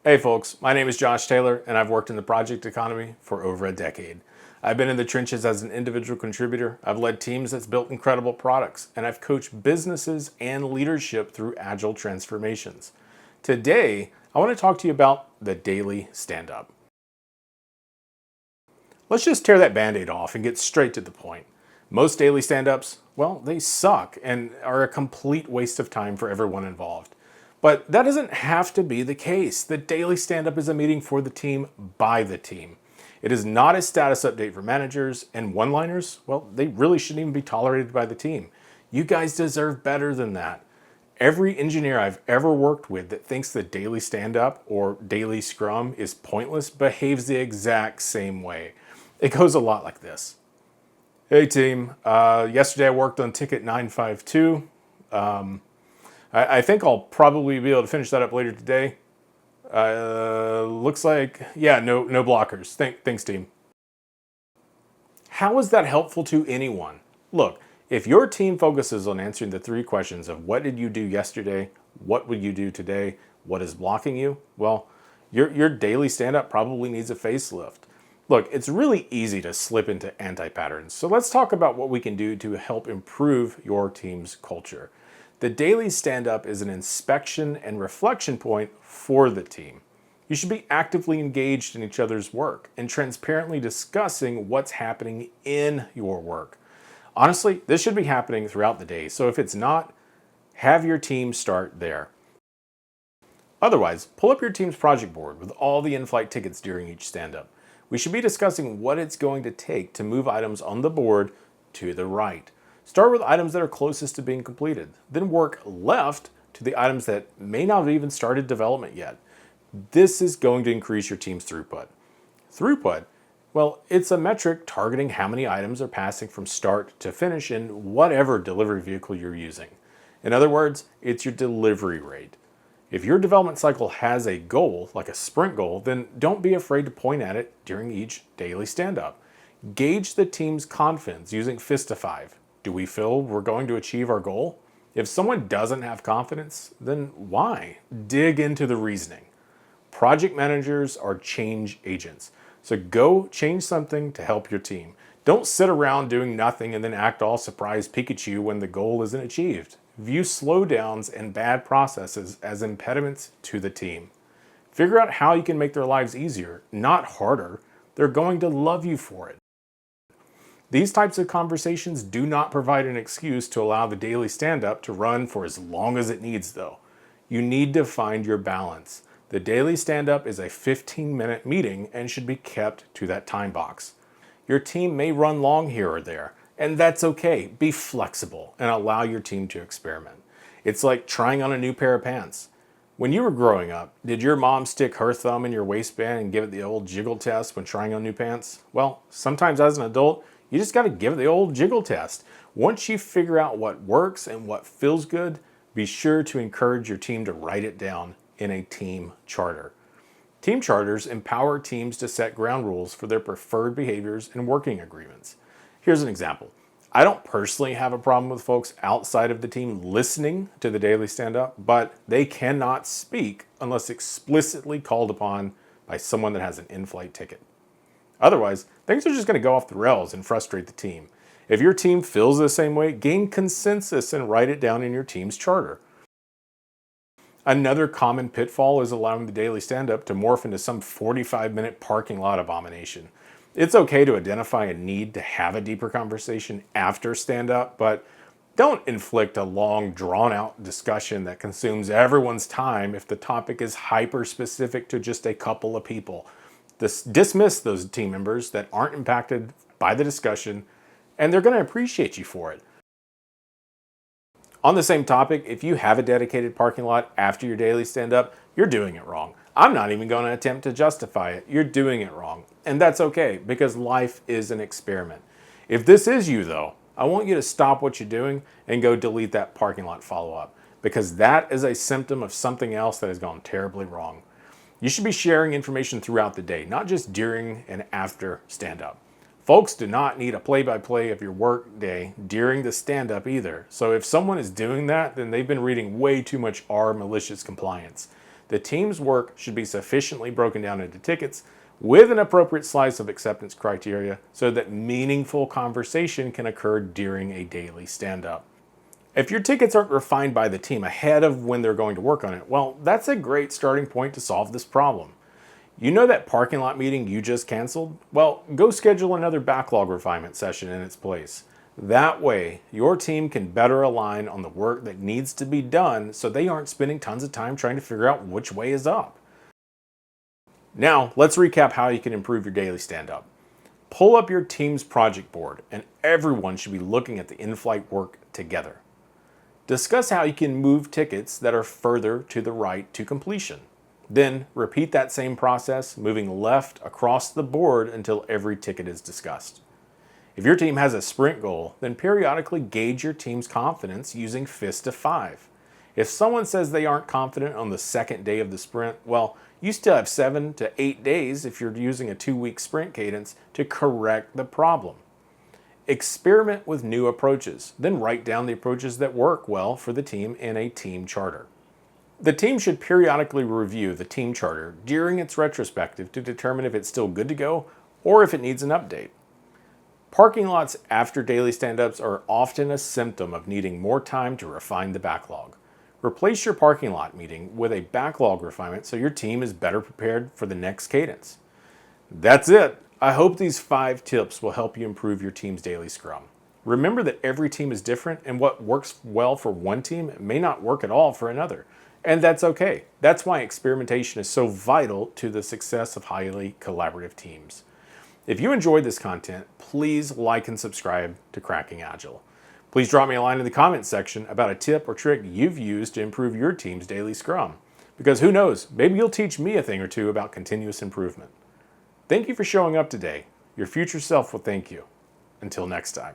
Hey folks, my name is Josh Taylor and I've worked in the project economy for over a decade. I've been in the trenches as an individual contributor, I've led teams that's built incredible products, and I've coached businesses and leadership through Agile transformations. Today, I want to talk to you about the Daily Standup. Let's just tear that band-aid off and get straight to the point. Most daily stand-ups, well, they suck and are a complete waste of time for everyone involved. But that doesn't have to be the case. The daily stand-up is a meeting for the team by the team. It is not a status update for managers, and one-liners, well, they really shouldn't even be tolerated by the team. You guys deserve better than that. Every engineer I've ever worked with that thinks the daily stand-up or daily Scrum is pointless behaves the exact same way. It goes a lot like this. Hey team, yesterday I worked on ticket 952. I think I'll probably be able to finish that up later today. Looks like, yeah, no blockers. Thanks, team. How is that helpful to anyone? Look, if your team focuses on answering the three questions of what did you do yesterday, what will you do today, what is blocking you, well, your daily stand-up probably needs a facelift. Look, it's really easy to slip into anti-patterns, so let's talk about what we can do to help improve your team's culture. The daily stand-up is an inspection and reflection point for the team. You should be actively engaged in each other's work and transparently discussing what's happening in your work. Honestly, this should be happening throughout the day, so if it's not, have your team start there. Otherwise, pull up your team's project board with all the in-flight tickets during each stand-up. We should be discussing what it's going to take to move items on the board to the right. Start with items that are closest to being completed, then work left to the items that may not have even started development yet. This is going to increase your team's throughput. Throughput, well, it's a metric targeting how many items are passing from start to finish in whatever delivery vehicle you're using. In other words, it's your delivery rate. If your development cycle has a goal, like a sprint goal, then don't be afraid to point at it during each daily stand-up. Gauge the team's confidence using Fist to 5. Do we feel we're going to achieve our goal? If someone doesn't have confidence, then why? Dig into the reasoning. Project managers are change agents. So go change something to help your team. Don't sit around doing nothing and then act all surprised Pikachu when the goal isn't achieved. View slowdowns and bad processes as impediments to the team. Figure out how you can make their lives easier, not harder. They're going to love you for it. These types of conversations do not provide an excuse to allow the daily stand-up to run for as long as it needs, though. You need to find your balance. The daily stand-up is a 15-minute meeting and should be kept to that time box. Your team may run long here or there, and that's okay. Be flexible and allow your team to experiment. It's like trying on a new pair of pants. When you were growing up, did your mom stick her thumb in your waistband and give it the old jiggle test when trying on new pants? Well, sometimes as an adult, you just got to give it the old jiggle test. Once you figure out what works and what feels good, be sure to encourage your team to write it down in a team charter. Team charters empower teams to set ground rules for their preferred behaviors and working agreements. Here's an example. I don't personally have a problem with folks outside of the team listening to the daily stand-up, but they cannot speak unless explicitly called upon by someone that has an in-flight ticket. Otherwise, things are just going to go off the rails and frustrate the team. If your team feels the same way, gain consensus and write it down in your team's charter. Another common pitfall is allowing the daily stand-up to morph into some 45-minute parking lot abomination. It's okay to identify a need to have a deeper conversation after stand-up, but don't inflict a long, drawn-out discussion that consumes everyone's time if the topic is hyper-specific to just a couple of people. Dismiss those team members that aren't impacted by the discussion, and they're going to appreciate you for it. On the same topic, if you have a dedicated parking lot after your daily stand-up, you're doing it wrong. I'm not even going to attempt to justify it. You're doing it wrong. And that's okay, because life is an experiment. If this is you, though, I want you to stop what you're doing and go delete that parking lot follow-up, because that is a symptom of something else that has gone terribly wrong. You should be sharing information throughout the day, not just during and after stand-up. Folks do not need a play-by-play of your work day during the stand-up either. So if someone is doing that, then they've been reading way too much R malicious compliance. The team's work should be sufficiently broken down into tickets with an appropriate slice of acceptance criteria so that meaningful conversation can occur during a daily stand-up. If your tickets aren't refined by the team ahead of when they're going to work on it, well, that's a great starting point to solve this problem. You know that parking lot meeting you just canceled? Well, go schedule another backlog refinement session in its place. That way, your team can better align on the work that needs to be done so they aren't spending tons of time trying to figure out which way is up. Now, let's recap how you can improve your daily stand-up. Pull up your team's project board, and everyone should be looking at the in-flight work together. Discuss how you can move tickets that are further to the right to completion. Then repeat that same process, moving left across the board until every ticket is discussed. If your team has a sprint goal, then periodically gauge your team's confidence using fist of 5. If someone says they aren't confident on the second day of the sprint, well, you still have 7 to 8 days if you're using a 2-week sprint cadence to correct the problem. Experiment with new approaches, then write down the approaches that work well for the team in a team charter. The team should periodically review the team charter during its retrospective to determine if it's still good to go or if it needs an update. Parking lots after daily stand-ups are often a symptom of needing more time to refine the backlog. Replace your parking lot meeting with a backlog refinement so your team is better prepared for the next cadence. That's it. I hope these 5 tips will help you improve your team's daily scrum. Remember that every team is different and what works well for one team may not work at all for another. And that's okay. That's why experimentation is so vital to the success of highly collaborative teams. If you enjoyed this content, please like and subscribe to Cracking Agile. Please drop me a line in the comments section about a tip or trick you've used to improve your team's daily scrum. Because who knows, maybe you'll teach me a thing or two about continuous improvement. Thank you for showing up today. Your future self will thank you. Until next time.